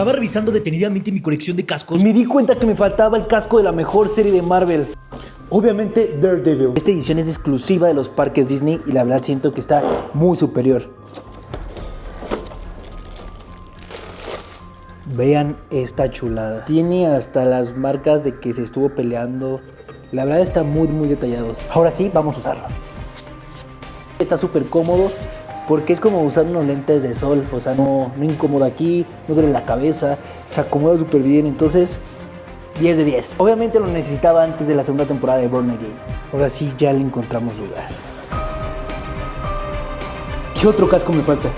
Estaba revisando detenidamente mi colección de cascos y me di cuenta que me faltaba el casco de la mejor serie de Marvel. Obviamente Daredevil. Esta edición es exclusiva de los parques Disney y la verdad siento que está muy superior. Vean esta chulada. Tiene hasta las marcas de que se estuvo peleando. La verdad está muy detallado. Ahora sí, vamos a usarlo. Está súper cómodo porque es como usar unos lentes de sol. O sea, no incomoda aquí, no duele la cabeza, se acomoda súper bien. Entonces, 10 de 10. Obviamente lo necesitaba antes de la segunda temporada de Born Again. Ahora sí ya le encontramos lugar. ¿Qué otro casco me falta?